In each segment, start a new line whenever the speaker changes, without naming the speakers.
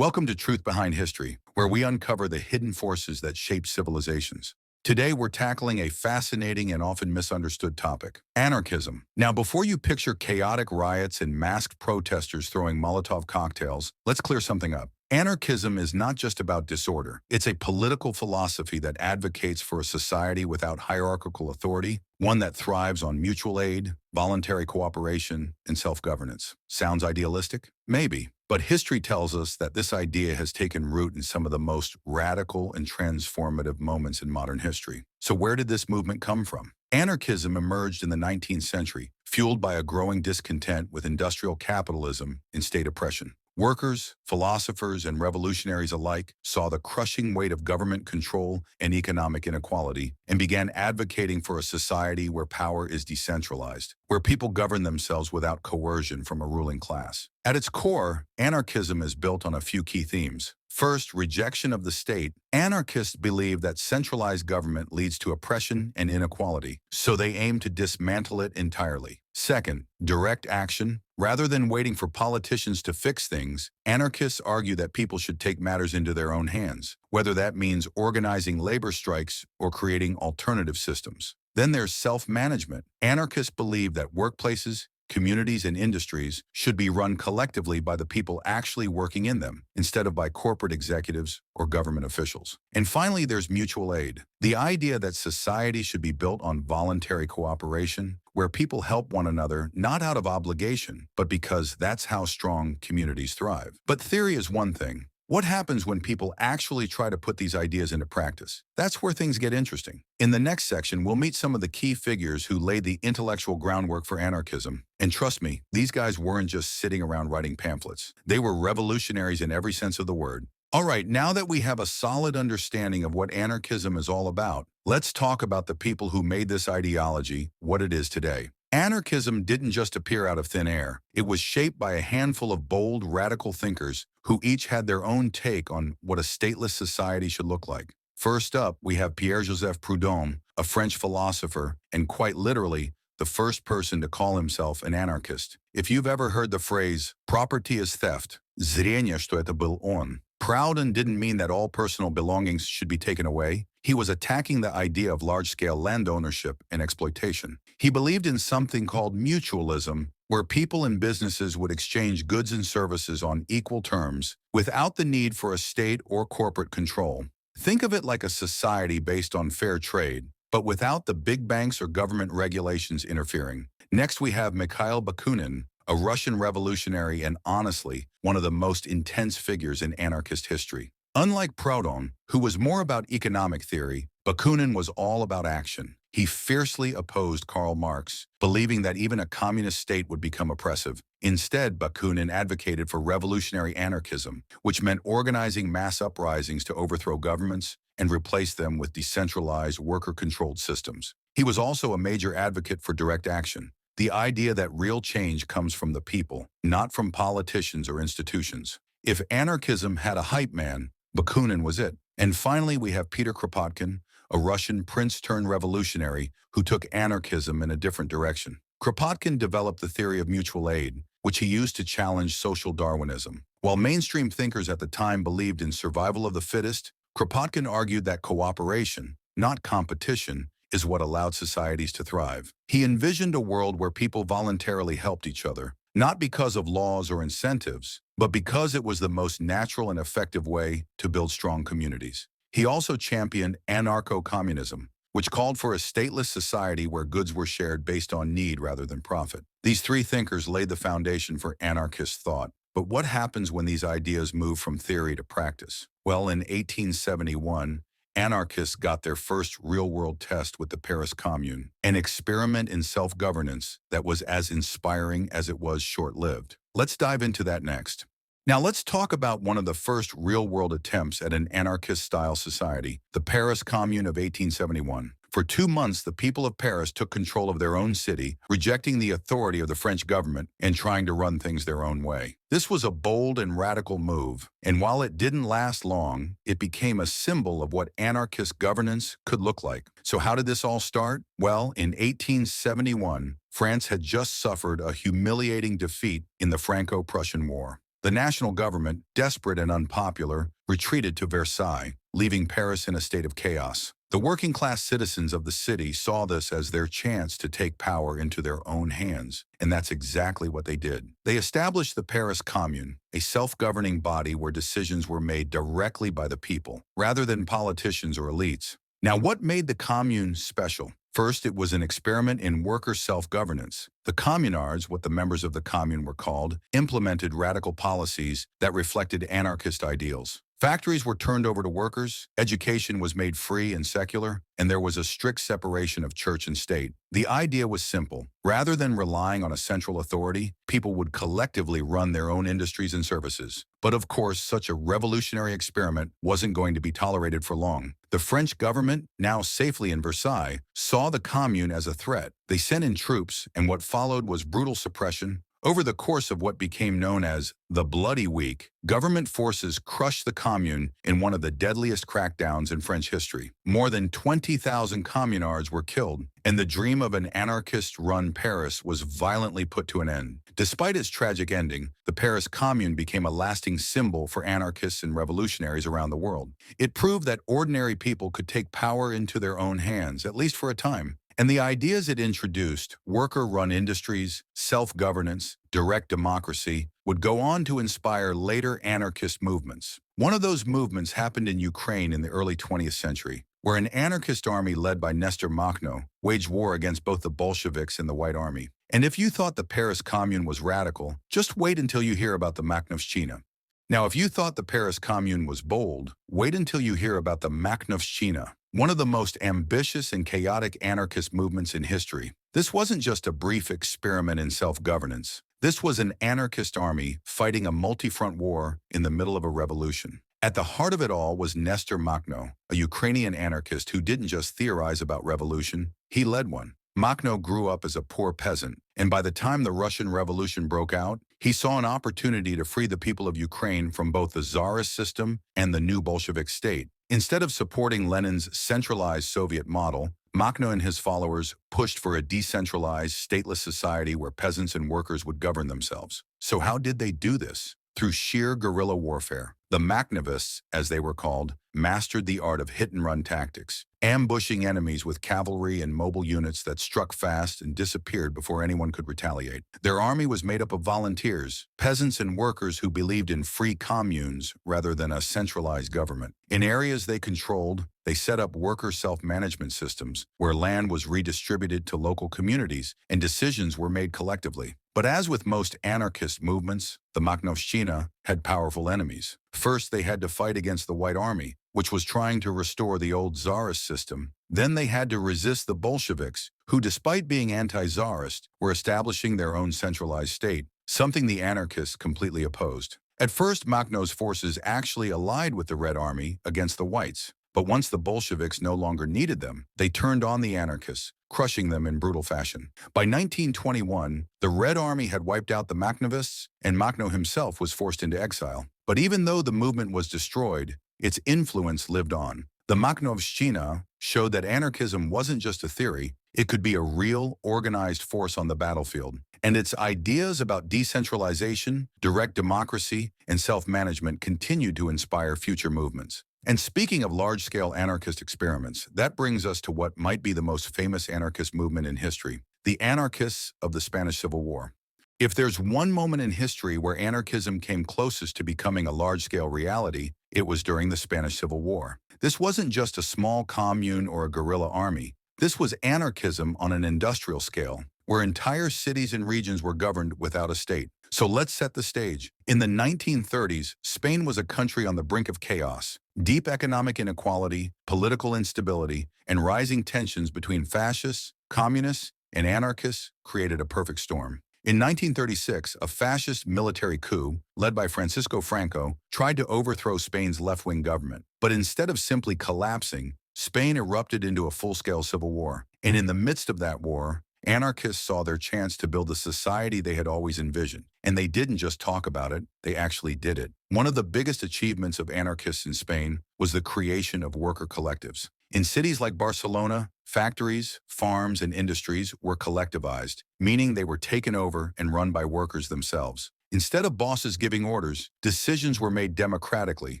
Welcome to Truth Behind History, where we uncover the hidden forces that shape civilizations. Today, we're tackling a fascinating and often misunderstood topic, anarchism. Now, before you picture chaotic riots and masked protesters throwing Molotov cocktails, let's clear something up. Anarchism is not just about disorder. It's a political philosophy that advocates for a society without hierarchical authority, one that thrives on mutual aid, voluntary cooperation, and self-governance. Sounds idealistic? Maybe. But history tells us that this idea has taken root in some of the most radical and transformative moments in modern history. So where did this movement come from? Anarchism emerged in the 19th century, fueled by a growing discontent with industrial capitalism and state oppression. Workers, philosophers, and revolutionaries alike saw the crushing weight of government control and economic inequality and began advocating for a society where power is decentralized, where people govern themselves without coercion from a ruling class. At its core, anarchism is built on a few key themes. First, rejection of the state. Anarchists believe that centralized government leads to oppression and inequality, so they aim to dismantle it entirely. Second, direct action. Rather than waiting for politicians to fix things, anarchists argue that people should take matters into their own hands, whether that means organizing labor strikes or creating alternative systems. Then there's self-management. Anarchists believe that workplaces, communities, and industries should be run collectively by the people actually working in them, instead of by corporate executives or government officials. And finally, there's mutual aid. The idea that society should be built on voluntary cooperation, where people help one another not out of obligation, but because that's how strong communities thrive. But theory is one thing. What happens when people actually try to put these ideas into practice? That's where things get interesting. In the next section, we'll meet some of the key figures who laid the intellectual groundwork for anarchism. And trust me, these guys weren't just sitting around writing pamphlets. They were revolutionaries in every sense of the word. All right, now that we have a solid understanding of what anarchism is all about, let's talk about the people who made this ideology what it is today. Anarchism didn't just appear out of thin air. It was shaped by a handful of bold, radical thinkers who each had their own take on what a stateless society should look like. First up, we have Pierre-Joseph Proudhon, a French philosopher, and quite literally, the first person to call himself an anarchist. If you've ever heard the phrase, property is theft, зрение, что это был он, Proudhon didn't mean that all personal belongings should be taken away. He was attacking the idea of large-scale land ownership and exploitation. He believed in something called mutualism, where people and businesses would exchange goods and services on equal terms without the need for a state or corporate control. Think of it like a society based on fair trade, but without the big banks or government regulations interfering. Next, we have Mikhail Bakunin, a Russian revolutionary and honestly, one of the most intense figures in anarchist history. Unlike Proudhon, who was more about economic theory, Bakunin was all about action. He fiercely opposed Karl Marx, believing that even a communist state would become oppressive. Instead, Bakunin advocated for revolutionary anarchism, which meant organizing mass uprisings to overthrow governments and replace them with decentralized, worker-controlled systems. He was also a major advocate for direct action, the idea that real change comes from the people, not from politicians or institutions. If anarchism had a hype man, Bakunin was it. And finally, we have Peter Kropotkin, a Russian prince-turned-revolutionary who took anarchism in a different direction. Kropotkin developed the theory of mutual aid, which he used to challenge social Darwinism. While mainstream thinkers at the time believed in survival of the fittest, Kropotkin argued that cooperation, not competition, is what allowed societies to thrive. He envisioned a world where people voluntarily helped each other, not because of laws or incentives, but because it was the most natural and effective way to build strong communities. He also championed anarcho-communism, which called for a stateless society where goods were shared based on need rather than profit. These three thinkers laid the foundation for anarchist thought. But what happens when these ideas move from theory to practice? Well, in 1871, anarchists got their first real-world test with the Paris Commune, an experiment in self-governance that was as inspiring as it was short-lived. Let's dive into that next. Now let's talk about one of the first real-world attempts at an anarchist-style society, the Paris Commune of 1871. For 2 months, the people of Paris took control of their own city, rejecting the authority of the French government and trying to run things their own way. This was a bold and radical move, and while it didn't last long, it became a symbol of what anarchist governance could look like. So how did this all start? Well, in 1871, France had just suffered a humiliating defeat in the Franco-Prussian War. The national government, desperate and unpopular, retreated to Versailles, leaving Paris in a state of chaos. The working-class citizens of the city saw this as their chance to take power into their own hands, and that's exactly what they did. They established the Paris Commune, a self-governing body where decisions were made directly by the people, rather than politicians or elites. Now, what made the Commune special? First, it was an experiment in worker self-governance. The communards, what the members of the Commune were called, implemented radical policies that reflected anarchist ideals. Factories were turned over to workers, education was made free and secular, and there was a strict separation of church and state. The idea was simple. Rather than relying on a central authority, people would collectively run their own industries and services. But of course, such a revolutionary experiment wasn't going to be tolerated for long. The French government, now safely in Versailles, saw the Commune as a threat. They sent in troops, and what followed was brutal suppression. Over the course of what became known as the Bloody Week, government forces crushed the Commune in one of the deadliest crackdowns in French history. More than 20,000 communards were killed, and the dream of an anarchist-run Paris was violently put to an end. Despite its tragic ending, the Paris Commune became a lasting symbol for anarchists and revolutionaries around the world. It proved that ordinary people could take power into their own hands, at least for a time. And the ideas it introduced, worker-run industries, self-governance, direct democracy, would go on to inspire later anarchist movements. One of those movements happened in Ukraine in the early 20th century, where an anarchist army led by Nestor Makhno waged war against both the Bolsheviks and the White Army. And if you thought the Paris Commune was radical, just wait until you hear about the Makhnovshchina. Now, if you thought the Paris Commune was bold, wait until you hear about the Makhnovshchina, one of the most ambitious and chaotic anarchist movements in history. This wasn't just a brief experiment in self-governance. This was an anarchist army fighting a multi-front war in the middle of a revolution. At the heart of it all was Nestor Makhno, a Ukrainian anarchist who didn't just theorize about revolution, he led one. Makhno grew up as a poor peasant, and by the time the Russian Revolution broke out, he saw an opportunity to free the people of Ukraine from both the Tsarist system and the new Bolshevik state. Instead of supporting Lenin's centralized Soviet model, Makhno and his followers pushed for a decentralized, stateless society where peasants and workers would govern themselves. So how did they do this? Through sheer guerrilla warfare. The Makhnovists, as they were called, mastered the art of hit-and-run tactics, ambushing enemies with cavalry and mobile units that struck fast and disappeared before anyone could retaliate. Their army was made up of volunteers, peasants and workers who believed in free communes rather than a centralized government. In areas they controlled, they set up worker self-management systems where land was redistributed to local communities and decisions were made collectively. But as with most anarchist movements, the Makhnovshchina had powerful enemies. First, they had to fight against the White Army, which was trying to restore the old Tsarist system. Then they had to resist the Bolsheviks, who, despite being anti-Tsarist, were establishing their own centralized state, something the anarchists completely opposed. At first, Makhno's forces actually allied with the Red Army against the Whites. But once the Bolsheviks no longer needed them, they turned on the anarchists, crushing them in brutal fashion. By 1921, the Red Army had wiped out the Makhnovists, and Makhno himself was forced into exile. But even though the movement was destroyed, its influence lived on. The Makhnovshchina showed that anarchism wasn't just a theory, it could be a real, organized force on the battlefield. And its ideas about decentralization, direct democracy, and self-management continued to inspire future movements. And speaking of large-scale anarchist experiments, that brings us to what might be the most famous anarchist movement in history, the anarchists of the Spanish Civil War. If there's one moment in history where anarchism came closest to becoming a large-scale reality, it was during the Spanish Civil War. This wasn't just a small commune or a guerrilla army. This was anarchism on an industrial scale, where entire cities and regions were governed without a state. So let's set the stage. In the 1930s, Spain was a country on the brink of chaos. Deep economic inequality, political instability, and rising tensions between fascists, communists, and anarchists created a perfect storm. In 1936, a fascist military coup, led by Francisco Franco, tried to overthrow Spain's left-wing government. But instead of simply collapsing, Spain erupted into a full-scale civil war. And in the midst of that war, anarchists saw their chance to build the society they had always envisioned. And they didn't just talk about it, they actually did it. One of the biggest achievements of anarchists in Spain was the creation of worker collectives. In cities like Barcelona, factories, farms, and industries were collectivized, meaning they were taken over and run by workers themselves. Instead of bosses giving orders, decisions were made democratically,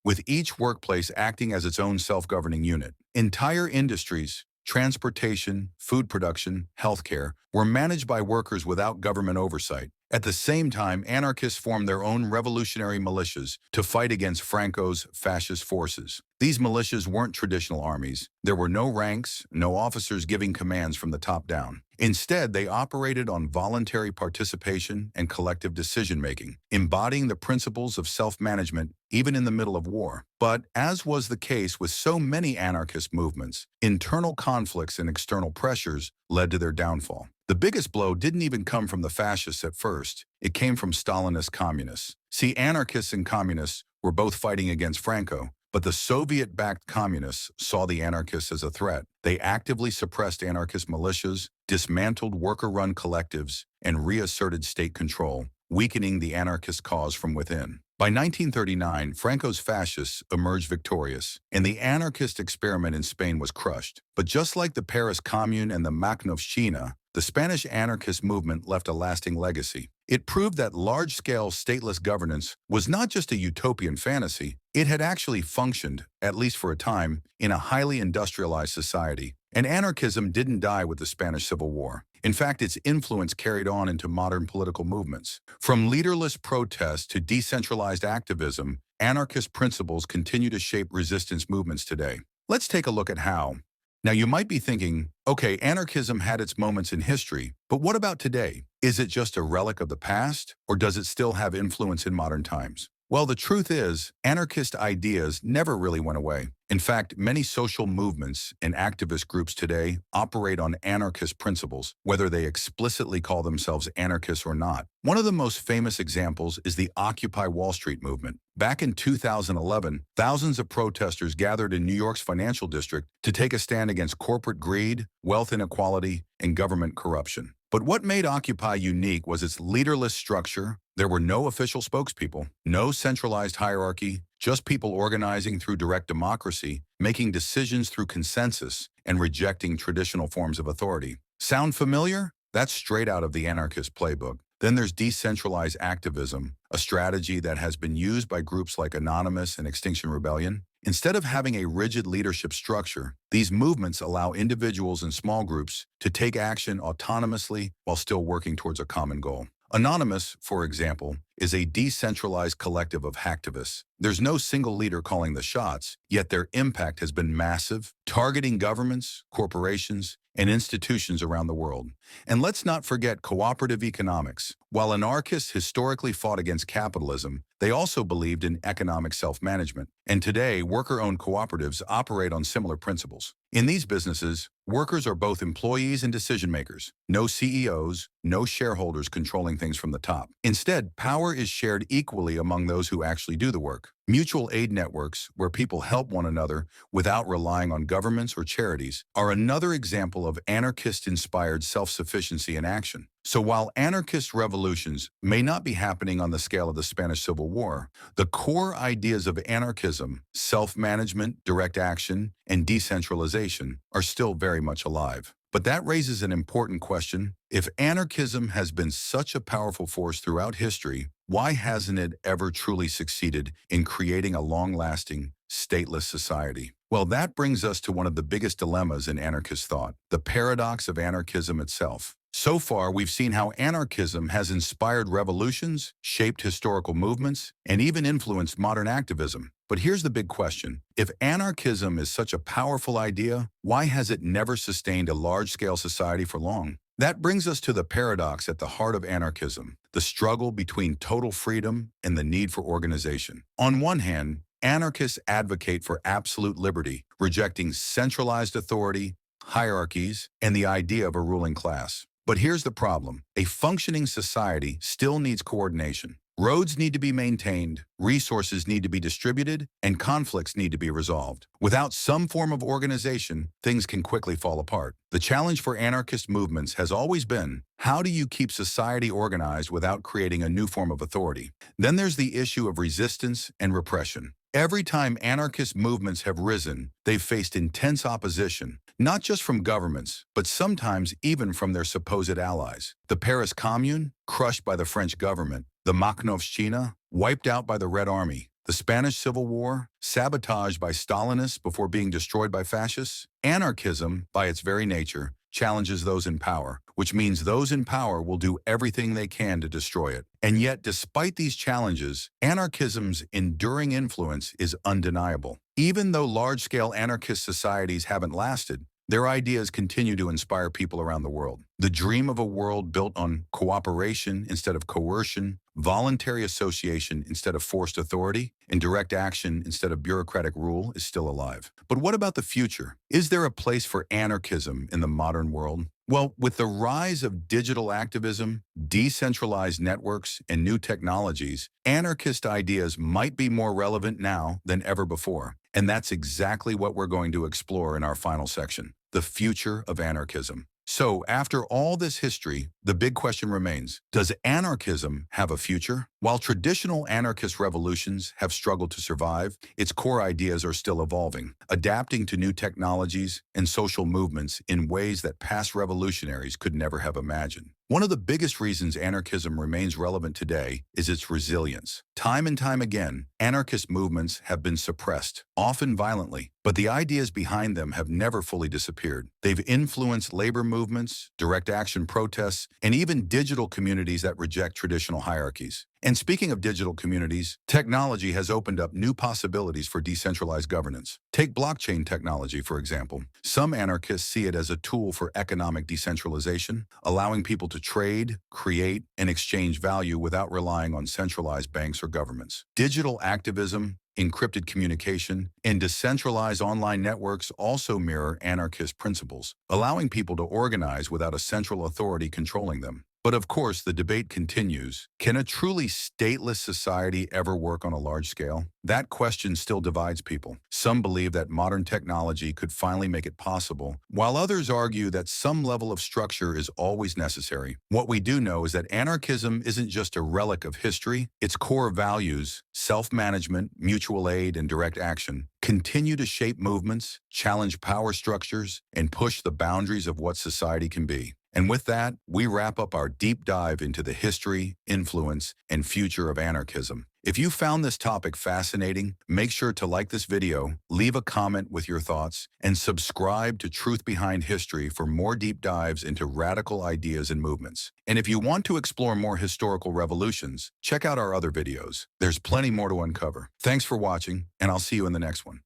with each workplace acting as its own self-governing unit. Entire industries, transportation, food production, healthcare, were managed by workers without government oversight. At the same time, anarchists formed their own revolutionary militias to fight against Franco's fascist forces. These militias weren't traditional armies. There were no ranks, no officers giving commands from the top down. Instead, they operated on voluntary participation and collective decision-making, embodying the principles of self-management even in the middle of war. But, as was the case with so many anarchist movements, internal conflicts and external pressures led to their downfall. The biggest blow didn't even come from the fascists at first. It came from Stalinist communists. See, anarchists and communists were both fighting against Franco, but the Soviet-backed communists saw the anarchists as a threat. They actively suppressed anarchist militias, dismantled worker-run collectives, and reasserted state control, weakening the anarchist cause from within. By 1939, Franco's fascists emerged victorious, and the anarchist experiment in Spain was crushed. But just like the Paris Commune and the Makhnovshchina, the Spanish anarchist movement left a lasting legacy. It proved that large-scale stateless governance was not just a utopian fantasy, it had actually functioned, at least for a time, in a highly industrialized society. And anarchism didn't die with the Spanish Civil War. In fact, its influence carried on into modern political movements. From leaderless protests to decentralized activism, anarchist principles continue to shape resistance movements today. Let's take a look at how. Now, you might be thinking, okay, anarchism had its moments in history, but what about today? Is it just a relic of the past, or does it still have influence in modern times? Well, the truth is, anarchist ideas never really went away. In fact, many social movements and activist groups today operate on anarchist principles, whether they explicitly call themselves anarchists or not. One of the most famous examples is the Occupy Wall Street movement. Back in 2011, thousands of protesters gathered in New York's financial district to take a stand against corporate greed, wealth inequality, and government corruption. But what made Occupy unique was its leaderless structure. There were no official spokespeople, no centralized hierarchy, just people organizing through direct democracy, making decisions through consensus, and rejecting traditional forms of authority. Sound familiar? That's straight out of the anarchist playbook. Then there's decentralized activism, a strategy that has been used by groups like Anonymous and Extinction Rebellion. Instead of having a rigid leadership structure, these movements allow individuals and small groups to take action autonomously while still working towards a common goal. Anonymous, for example, is a decentralized collective of hacktivists. There's no single leader calling the shots, yet their impact has been massive, targeting governments, corporations, and institutions around the world. And let's not forget cooperative economics. While anarchists historically fought against capitalism, they also believed in economic self-management. And today, worker-owned cooperatives operate on similar principles. In these businesses, workers are both employees and decision-makers. No CEOs, no shareholders controlling things from the top. Instead, power is shared equally among those who actually do the work. Mutual aid networks, where people help one another without relying on governments or charities, are another example of anarchist-inspired self-sufficiency in action. So while anarchist revolutions may not be happening on the scale of the Spanish Civil War, the core ideas of anarchism, self-management, direct action, and decentralization are still very much alive. But that raises an important question. If anarchism has been such a powerful force throughout history, why hasn't it ever truly succeeded in creating a long-lasting, stateless society? Well, that brings us to one of the biggest dilemmas in anarchist thought, the paradox of anarchism itself. So far, we've seen how anarchism has inspired revolutions, shaped historical movements, and even influenced modern activism. But here's the big question. If anarchism is such a powerful idea, why has it never sustained a large-scale society for long? That brings us to the paradox at the heart of anarchism, the struggle between total freedom and the need for organization. On one hand, anarchists advocate for absolute liberty, rejecting centralized authority, hierarchies, and the idea of a ruling class. But here's the problem. A functioning society still needs coordination. Roads need to be maintained, resources need to be distributed, and conflicts need to be resolved. Without some form of organization, things can quickly fall apart. The challenge for anarchist movements has always been, how do you keep society organized without creating a new form of authority? Then there's the issue of resistance and repression. Every time anarchist movements have risen, they've faced intense opposition, not just from governments, but sometimes even from their supposed allies. The Paris Commune, crushed by the French government. The Makhnovshchina, wiped out by the Red Army. The Spanish Civil War, sabotaged by Stalinists before being destroyed by fascists. Anarchism, by its very nature, challenges those in power, which means those in power will do everything they can to destroy it. And yet, despite these challenges, anarchism's enduring influence is undeniable. Even though large-scale anarchist societies haven't lasted, their ideas continue to inspire people around the world. The dream of a world built on cooperation instead of coercion, voluntary association instead of forced authority, and direct action instead of bureaucratic rule is still alive. But what about the future? Is there a place for anarchism in the modern world? Well, with the rise of digital activism, decentralized networks, and new technologies, anarchist ideas might be more relevant now than ever before. And that's exactly what we're going to explore in our final section, the future of anarchism. So, after all this history, the big question remains, does anarchism have a future? While traditional anarchist revolutions have struggled to survive, its core ideas are still evolving, adapting to new technologies and social movements in ways that past revolutionaries could never have imagined. One of the biggest reasons anarchism remains relevant today is its resilience. Time and time again, anarchist movements have been suppressed, often violently, but the ideas behind them have never fully disappeared. They've influenced labor movements, direct action protests, and even digital communities that reject traditional hierarchies. And speaking of digital communities, technology has opened up new possibilities for decentralized governance. Take blockchain technology, for example. Some anarchists see it as a tool for economic decentralization, allowing people to trade, create, and exchange value without relying on centralized banks or governments. Digital activism, encrypted communication, and decentralized online networks also mirror anarchist principles, allowing people to organize without a central authority controlling them. But of course, the debate continues. Can a truly stateless society ever work on a large scale? That question still divides people. Some believe that modern technology could finally make it possible, while others argue that some level of structure is always necessary. What we do know is that anarchism isn't just a relic of history. Its core values, self-management, mutual aid, and direct action, continue to shape movements, challenge power structures, and push the boundaries of what society can be. And with that, we wrap up our deep dive into the history, influence, and future of anarchism. If you found this topic fascinating, make sure to like this video, leave a comment with your thoughts, and subscribe to Truth Behind History for more deep dives into radical ideas and movements. And if you want to explore more historical revolutions, check out our other videos. There's plenty more to uncover. Thanks for watching, and I'll see you in the next one.